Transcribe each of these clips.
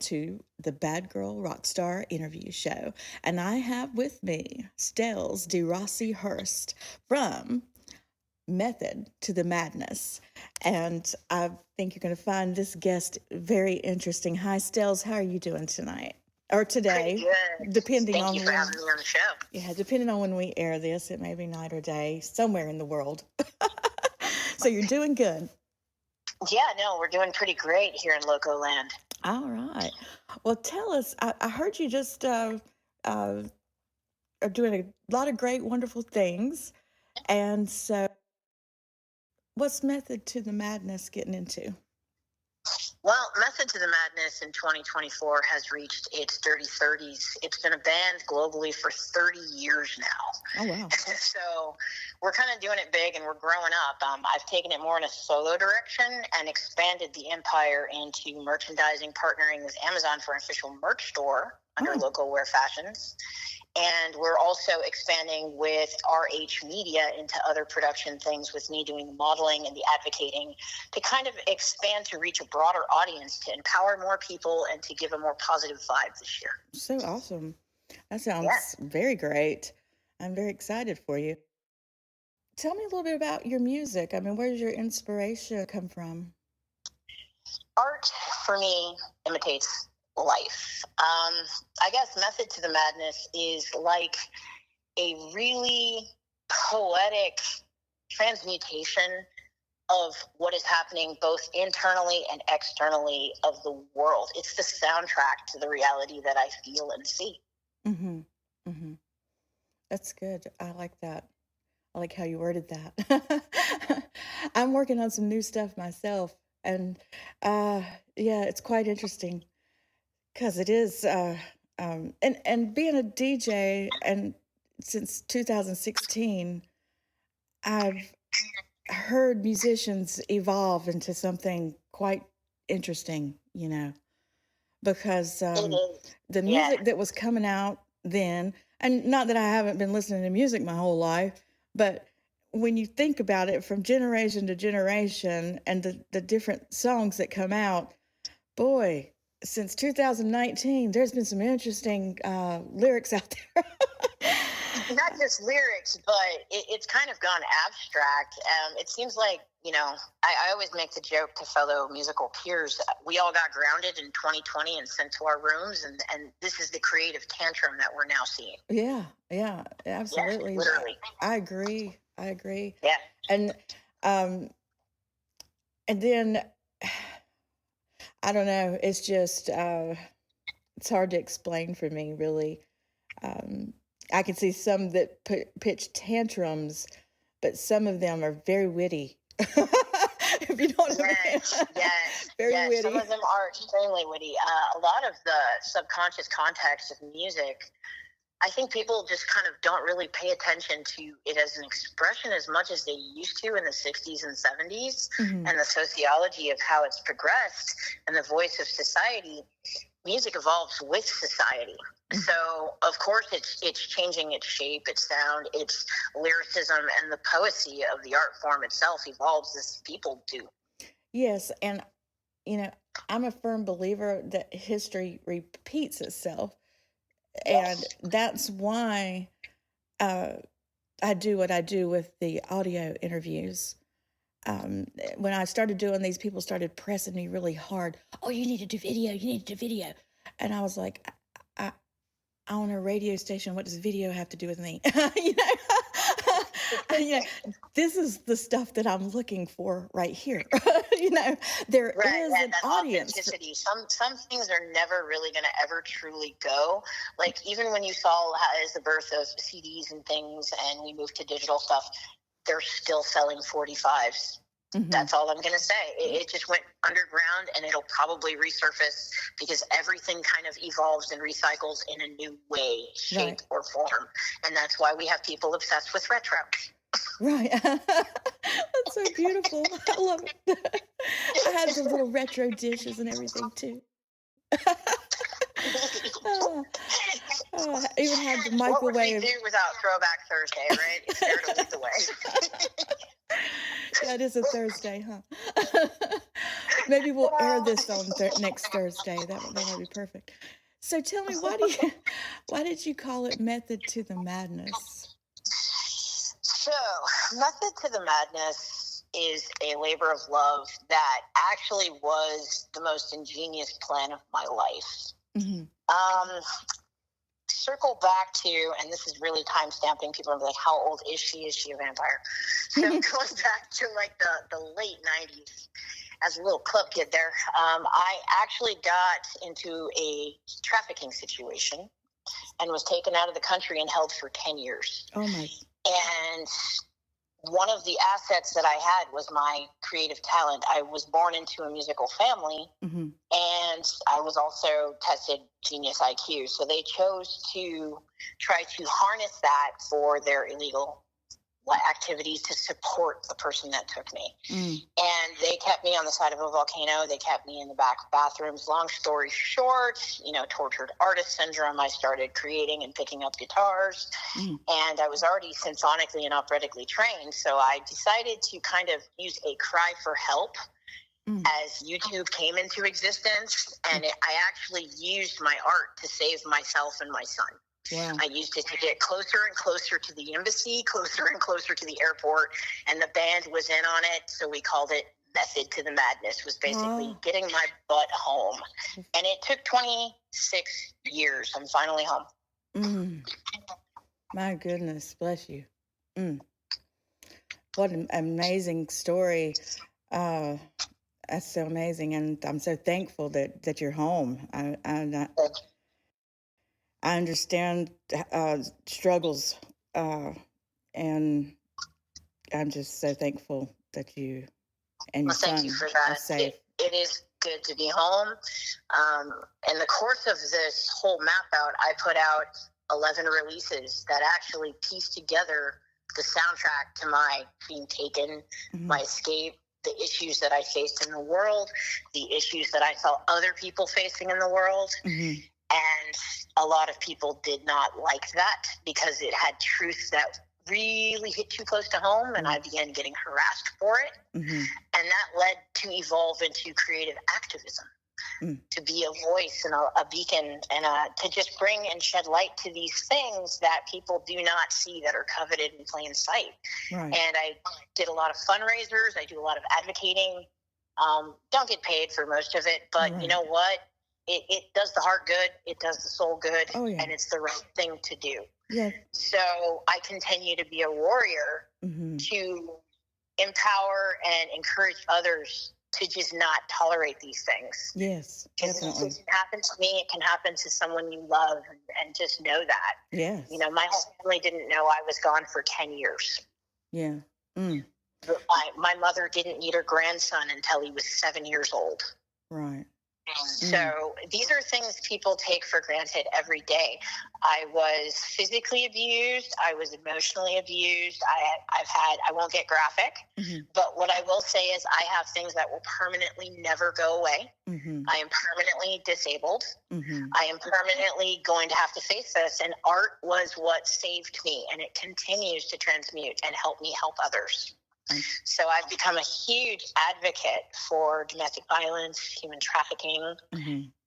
to the Bad Girl Rockstar interview show. And I have with me Stells Di Rossi Hurst from Method to the Madness. And I think you're going to find this guest very interesting. Hi, Stells. How are you doing tonight? Or today? Pretty good. Depending Thank on you for having me on the show. Yeah, depending on when we air this, it may be night or day, somewhere in the world. So you're doing good. Yeah, no, we're doing pretty great here in Loco Land. All right. Well, tell us, I heard you just are doing a lot of great, wonderful things. And so what's Method to the Madness getting into? Well, Method to the Madness in 2024 has reached its dirty 30s. It's been a band globally for 30 years now. Oh, wow. So we're kind of doing it big and we're growing up. I've taken it more in a solo direction and expanded the empire into merchandising, partnering with Amazon for an official merch store under Local Wear Fashions. And we're also expanding with RH Media into other production things with me doing the modeling and the advocating to kind of expand to reach a broader audience, to empower more people and to give a more positive vibe this year. So awesome. That sounds very great. I'm very excited for you. Tell me a little bit about your music. I mean, where does your inspiration come from? Art, for me, imitates life. I guess Method to the Madness is like a really poetic transmutation of what is happening both internally and externally of the world. It's the soundtrack to the reality that I feel and see. Mm-hmm. Mm-hmm. That's good. I like that. I like how you worded that. I'm working on some new stuff myself, and it's quite interesting. Because it is, and being a DJ, and since 2016, I've heard musicians evolve into something quite interesting, because the music that was coming out then, and not that I haven't been listening to music my whole life, but when you think about it from generation to generation and the different songs that come out, boy, since 2019, there's been some interesting lyrics out there. Not just lyrics, but it's kind of gone abstract. It seems like, I always make the joke to fellow musical peers. We all got grounded in 2020 and sent to our rooms, and this is the creative tantrum that we're now seeing. Yeah, absolutely. Yeah, literally. I agree. Yeah. And then... I don't know. It's just, it's hard to explain for me, really. I can see some that pitch tantrums, but some of them are very witty. If you know what I mean. Yes. Very witty. Some of them are extremely witty. A lot of the subconscious context of music, I think people just kind of don't really pay attention to it as an expression as much as they used to in the 60s and 70s, and the sociology of how it's progressed and the voice of society. Music evolves with society. So, of course, it's changing its shape, its sound, its lyricism, and the poesy of the art form itself evolves as people do. Yes, and, I'm a firm believer that history repeats itself. And that's why I do what I do with the audio interviews. When I started doing these, people started pressing me really hard. Oh, you need to do video. And I was like, I own a radio station. What does video have to do with me? This is the stuff that I'm looking for right here. There is an audience. Authenticity. Some things are never really going to ever truly go. Like even when you saw as the birth of CDs and things, and we moved to digital stuff, they're still selling 45s. That's all I'm going to say. It just went underground, and it'll probably resurface because everything kind of evolves and recycles in a new way, shape, or form. And that's why we have people obsessed with retro. Right. That's so beautiful. I love it. I had some little retro dishes and everything, too. I even had the microwave. What would we do without Throwback Thursday, right? It's there to lead the way. Yeah, it is a Thursday, huh? Maybe we'll air this on next Thursday. That might be perfect. So tell me, why did you call it Method to the Madness? So, Method to the Madness is a labor of love that actually was the most ingenious plan of my life. Mm-hmm. Circle back to, and this is really time stamping. People are like, how old is she? Is she a vampire? So going back to like the late 90s, as a little club kid there, I actually got into a trafficking situation and was taken out of the country and held for 10 years. Oh my. And one of the assets that I had was my creative talent. I was born into a musical family, mm-hmm. and I was also tested genius IQ. So they chose to try to harness that for their illegal activities to support the person that took me. And they kept me on the side of a volcano. They kept me in the back bathrooms. Long story short, tortured artist syndrome. I started creating and picking up guitars. And I was already symphonically and operatically trained. So I decided to kind of use a cry for help as YouTube came into existence. And I actually used my art to save myself and my son. Wow. I used it to get closer and closer to the embassy, closer and closer to the airport, and the band was in on it, so we called it Method to the Madness, was basically getting my butt home. And it took 26 years. I'm finally home. My goodness, bless you. What an amazing story. That's so amazing, and I'm so thankful that you're home. I understand struggles, and I'm just so thankful that you and your son thank you for that. are safe. It is good to be home. In the course of this whole map out, I put out 11 releases that actually piece together the soundtrack to my being taken, my escape, the issues that I faced in the world, the issues that I saw other people facing in the world. And a lot of people did not like that because it had truth that really hit too close to home, and I began getting harassed for it. And that led to evolve into creative activism, to be a voice and a beacon, and to just bring and shed light to these things that people do not see that are coveted in plain sight. And I did a lot of fundraisers. I do a lot of advocating. Don't get paid for most of it, but you know what? It does the heart good, it does the soul good, and it's the right thing to do. So I continue to be a warrior to empower and encourage others to just not tolerate these things. Yes, definitely. It can happen to me, it can happen to someone you love, and just know that. Yes. My whole family didn't know I was gone for 10 years. Yeah. My mother didn't meet her grandson until he was 7 years old. Right. So these are things people take for granted every day. I was physically abused. I was emotionally abused. I won't get graphic, but what I will say is I have things that will permanently never go away. I am permanently disabled. I am permanently going to have to face this. And art was what saved me, and it continues to transmute and help me help others. So I've become a huge advocate for domestic violence, human trafficking,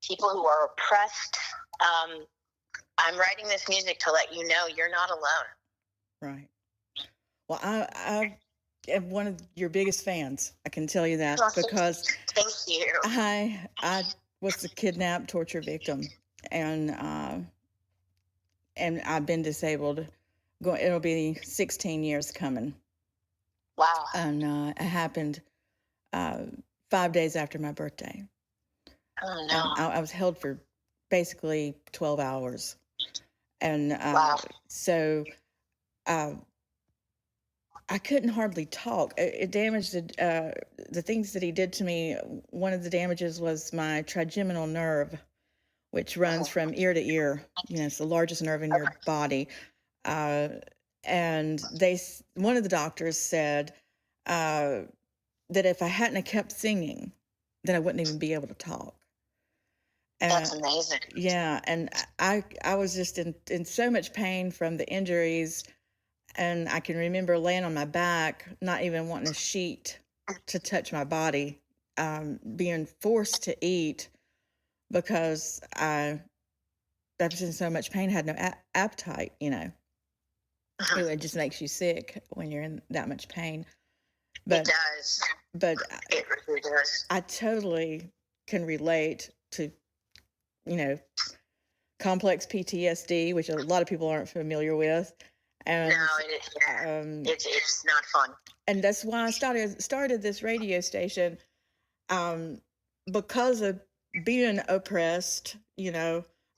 people who are oppressed. I'm writing this music to let you know you're not alone. Right. Well, I am one of your biggest fans. I can tell you that because thank you. I was a kidnapped torture victim, and I've been disabled. It'll be 16 years coming. Wow. And it happened 5 days after my birthday. Oh, no. I was held for basically 12 hours. And so I couldn't hardly talk. It damaged the things that he did to me. One of the damages was my trigeminal nerve, which runs from ear to ear. It's the largest nerve in your body. And one of the doctors said that if I hadn't have kept singing, then I wouldn't even be able to talk. And, that's amazing. Yeah, and I was just in so much pain from the injuries, And I can remember laying on my back, not even wanting a sheet to touch my body, being forced to eat because I was in so much pain, had no appetite, It just makes you sick when you're in that much pain. It does. But it really does. I totally can relate to, complex PTSD, which a lot of people aren't familiar with. And no, it's not fun. And that's why I started this radio station, because of being oppressed,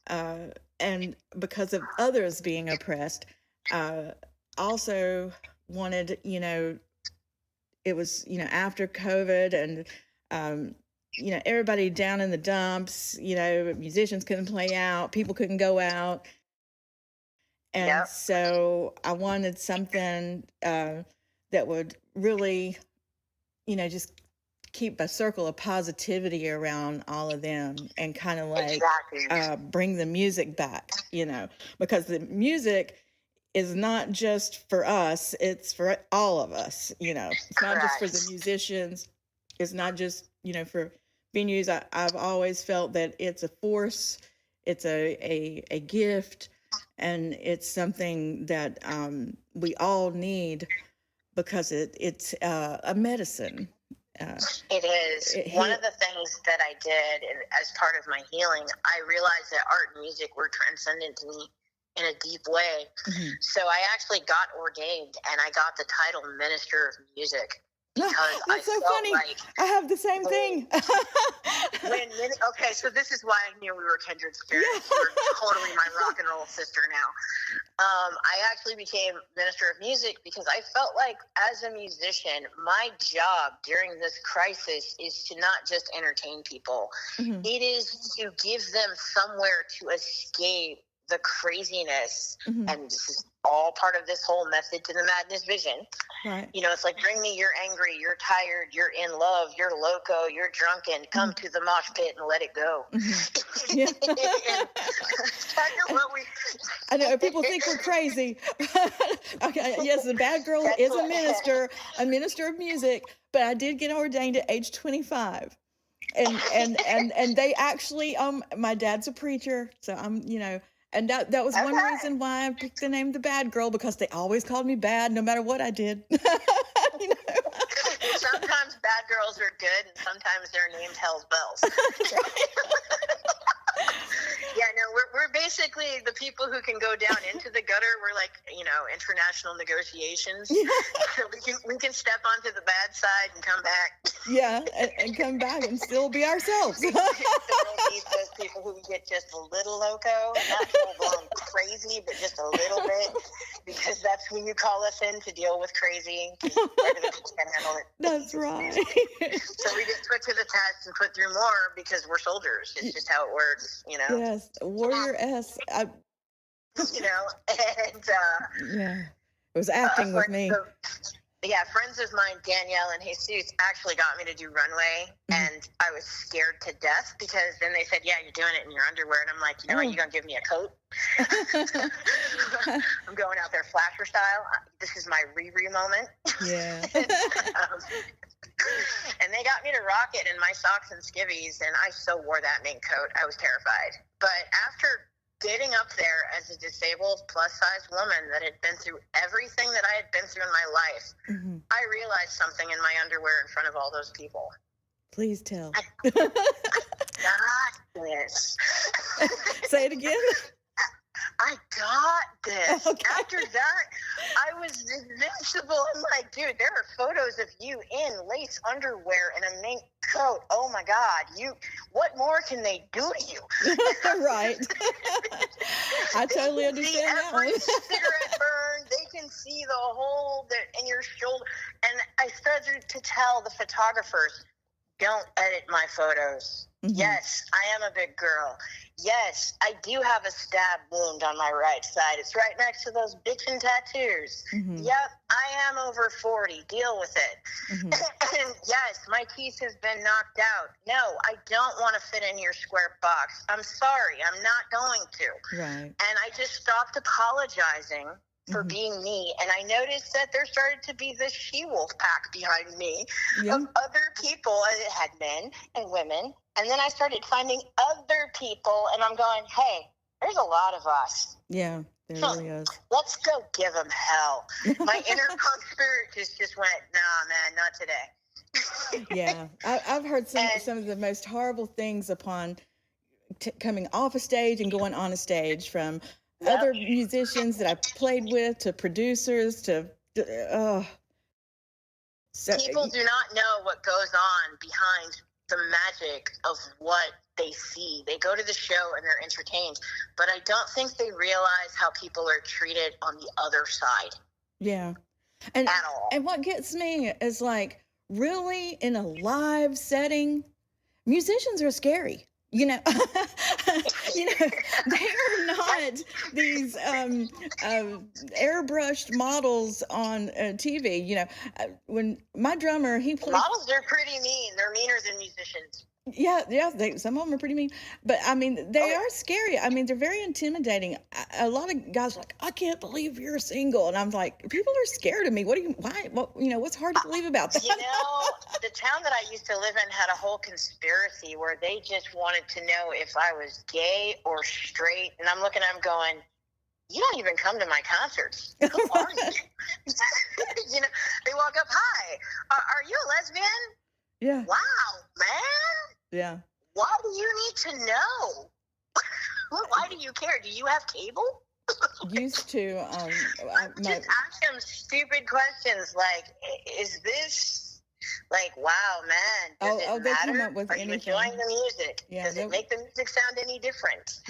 and because of others being oppressed. Also wanted, it was, after COVID and, everybody down in the dumps, musicians couldn't play out, people couldn't go out. And so I wanted something that would really, just keep a circle of positivity around all of them and kind of like bring the music back, because the music is not just for us, it's for all of us, It's not just for the musicians. It's not just, for venues. I've always felt that it's a force, it's a gift, and it's something that we all need because it's a medicine. It is. One of the things that I did as part of my healing, I realized that art and music were transcendent to me in a deep way. Mm-hmm. So I actually got ordained, and I got the title Minister of Music. That's so funny. Like I have the same thing. Okay, so this is why I knew we were kindred spirits. Yeah. You're totally my rock and roll sister now. I actually became Minister of Music because I felt like as a musician, my job during this crisis is to not just entertain people. Mm-hmm. It is to give them somewhere to escape the craziness. Mm-hmm. And this is all part of this whole Method to the Madness vision. Right. It's like, bring me, you're angry, you're tired, you're in love, you're loco, you're drunken, come mm-hmm. to the mosh pit and let it go. Mm-hmm. Yeah. I know people think we're crazy. Okay, yes, the bad girl is a minister of music, but I did get ordained at age 25. And they actually, my dad's a preacher, so I'm, and that was one reason why I picked the name The Bad Girl, because they always called me bad no matter what I did. Sometimes bad girls are good, and sometimes their name tells bells. Yeah, no, we're basically the people who can go down into the gutter. We're like, international negotiations. Yeah. So we can step onto the bad side and come back. Yeah, and come back and still be ourselves. We don't need those people who get just a little loco, not full-blown crazy, but just a little bit, because that's when you call us in to deal with crazy. Can't handle it. That's right. So we get put to the test and put through more because we're soldiers. It's just how it works, Yes, Warrior S. And yeah, it was acting with me. Friends of mine, Danielle and Jesus, actually got me to do runway, mm-hmm. and I was scared to death because then they said, "Yeah, you're doing it in your underwear," and I'm like, "You know what? You gonna give me a coat?" I'm going out there flasher style. This is my Riri moment. Yeah. And they got me to rock it in my socks and skivvies, and I so wore that mink coat. I was terrified. But after getting up there as a disabled plus-size woman that had been through everything that I had been through in my life, mm-hmm. I realized something in my underwear in front of all those people. Please tell. I got this. Say it again. I got this. Okay. After that, I was invincible. I'm like, dude, there are photos of you in lace underwear and a mink coat. Oh my God, what more can they do to you? Right. I totally understand that one. Every cigarette burn, they can see the hole in your shoulder. And I started to tell the photographers, don't edit my photos. Mm-hmm. Yes, I am a big girl. Yes, I do have a stab wound on my right side. It's right next to those bitchin' tattoos. Mm-hmm. Yep, I am over 40. Deal with it. Mm-hmm. And yes, my teeth have been knocked out. No, I don't want to fit in your square box. I'm sorry. I'm not going to. Right. And I just stopped apologizing for being me. And I noticed that there started to be this she-wolf pack behind me Yeah. of other people. And it had men and women. And then I started finding other people, and I'm going, hey, there's a lot of us. Yeah, there really is. Let's go give them hell. My inner punk spirit just went, nah, man, not today. Yeah, I've heard some of the most horrible things upon coming off a stage and going on a stage from other musicians that I played with to producers to so, people do not know what goes on behind the magic of what they see. They go to the show and they're entertained, but I don't think they realize how people are treated on the other side. Yeah. And at all. And what gets me is like, really, in a live setting, musicians are scary. You know, they are not these airbrushed models on TV. You know, when my drummer, he plays. Models are pretty mean. They're meaner than musicians. Yeah, some of them are pretty mean, but I mean, they are scary. I mean, they're very intimidating. A lot of guys are like, I can't believe you're single, and I'm like, people are scared of me. Why? What's hard to believe about that? You know, the town that I used to live in had a whole conspiracy where they just wanted to know if I was gay or straight, and I'm looking at them going, you don't even come to my concerts. Who are you? You know, they walk up, hi, are you a lesbian? Yeah. Wow, man. Yeah. Why do you need to know? Why do you care? Do you have cable? Used to. Just ask them stupid questions like, is this like, wow, man? Does it matter? Come up with Are you enjoying the music? Yeah, Does it make the music sound any different?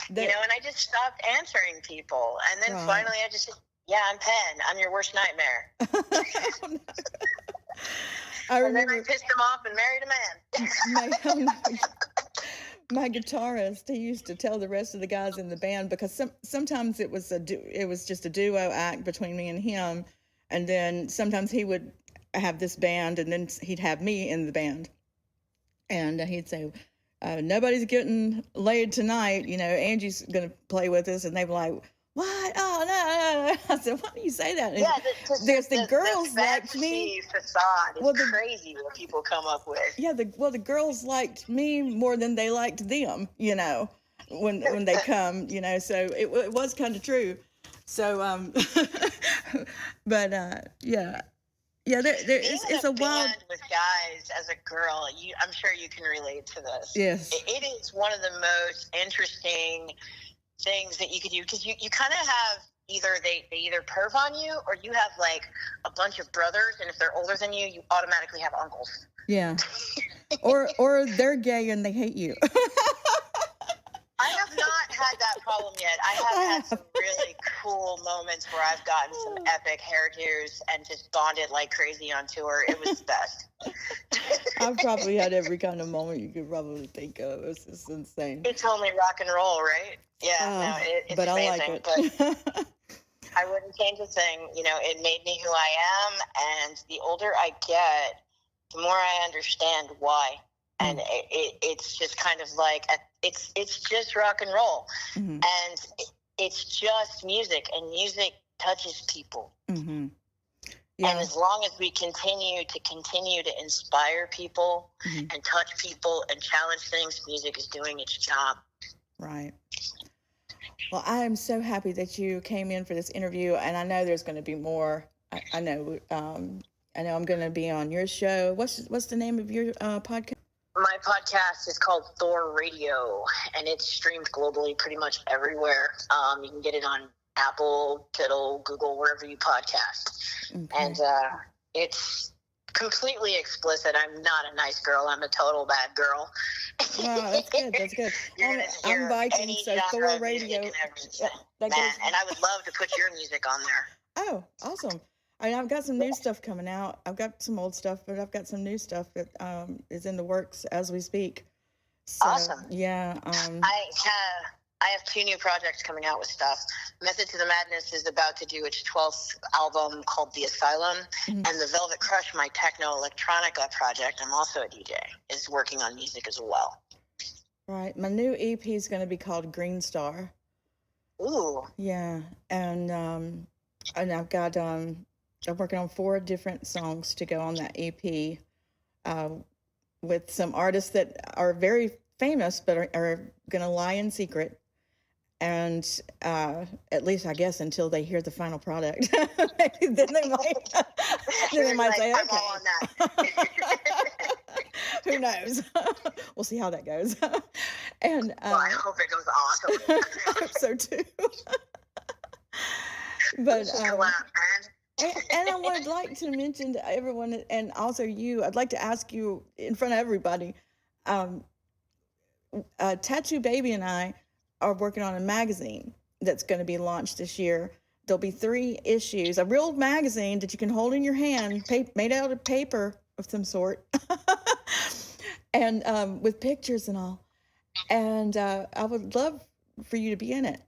And I just stopped answering people. And then finally I just said, yeah, I'm Penn. I'm your worst nightmare. I remember. And then I pissed him off and married a man. My guitarist, he used to tell the rest of the guys in the band, because sometimes it was just a duo act between me and him, and then sometimes he would have this band, and then he'd have me in the band, and he'd say, nobody's getting laid tonight, Angie's gonna play with us, and they were like, what? Oh, no. I said, why do you say that? Yeah, there's the girls liked me. Facade is crazy what people come up with. Yeah, the girls liked me more than they liked them, when they come, so it was kind of true. So, but, yeah, it's a wild. With guys as a girl, I'm sure you can relate to this. Yes. It is one of the most interesting things that you could do, because you kind of have they either perv on you, or you have like a bunch of brothers, and if they're older than you, you automatically have uncles. Yeah. or they're gay and they hate you. I have not had that problem yet. I have had some really cool moments where I've gotten some epic hairdos and just bonded like crazy on tour. It was the best. I've probably had every kind of moment you could probably think of. It's just insane. It's only rock and roll, right? Yeah, it's but amazing. I like it. But I wouldn't change a thing. It made me who I am, and the older I get, the more I understand why. And it's just kind of like, it's just rock and roll. Mm-hmm. And it's just music, and music touches people. Mm-hmm. Yeah. And as long as we continue to inspire people and touch people and challenge things, music is doing its job. Right. Well, I am so happy that you came in for this interview, and I know there's going to be more. I know I'm going to be on your show. What's the name of your podcast? My podcast is called Thor Radio, and it's streamed globally pretty much everywhere. You can get it on Apple, Tidal, Google, wherever you podcast. Okay. And it's completely explicit. I'm not a nice girl. I'm a total bad girl. Wow, that's good. That's good. I'm Viking, so Thor Radio. And I would love to put your music on there. Oh, awesome. I've got some new stuff coming out. I've got some old stuff, but I've got some new stuff that is in the works as we speak. So, awesome. Yeah. I have 2 new projects coming out with stuff. Method to the Madness is about to do its 12th album called The Asylum. Mm-hmm. And the Velvet Crush, my techno-electronica project, I'm also a DJ, is working on music as well. Right. My new EP is going to be called Green Star. Ooh. Yeah, and I've got I'm working on 4 different songs to go on that EP, uh, with some artists that are very famous but are gonna lie in secret. And at least I guess until they hear the final product, maybe then they might then they You're might like, say, I'm all on that. Who knows? We'll see how that goes. And Well, I hope it goes awesome. I hope so too. But This is collab, man. and I would like to mention to everyone, and also you, I'd like to ask you in front of everybody, um, Tattoo Baby and I are working on a magazine that's going to be launched this year. There'll be 3 issues, a real magazine that you can hold in your hand, made out of paper of some sort, and with pictures and all. And I would love for you to be in it.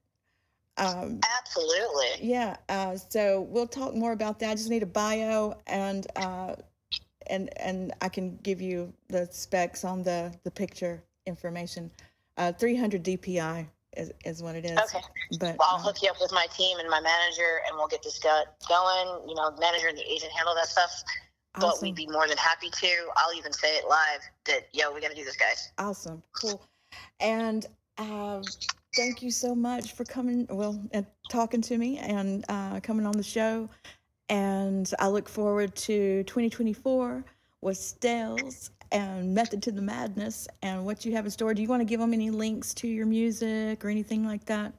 Absolutely. Yeah. So we'll talk more about that. I just need a bio, and I can give you the specs on the picture information. 300 DPI is what it is. Okay. But well, I'll hook you up with my team and my manager, and we'll get this going. You know, the manager and the agent handle that stuff. But awesome. we'd be more than happy to. I'll even say it live that, yo, we got to do this, guys. Awesome. Cool. And thank you so much for coming, and talking to me, and coming on the show. And I look forward to 2024 with Stells and Method to the Madness and what you have in store. Do you want to give them any links to your music or anything like that?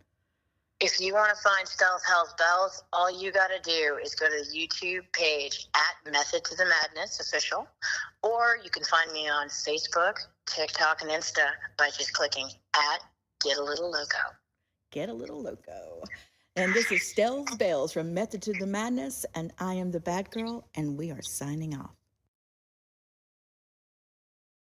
If you want to find Stells Hell's Bells, all you got to do is go to the YouTube page at Method to the Madness Official, or you can find me on Facebook, TikTok, and Insta by just clicking at Get a Little Loco. Get a Little Loco. And this is Stells Bells from Method to the Madness, and I am the Bad Girl, and we are signing off.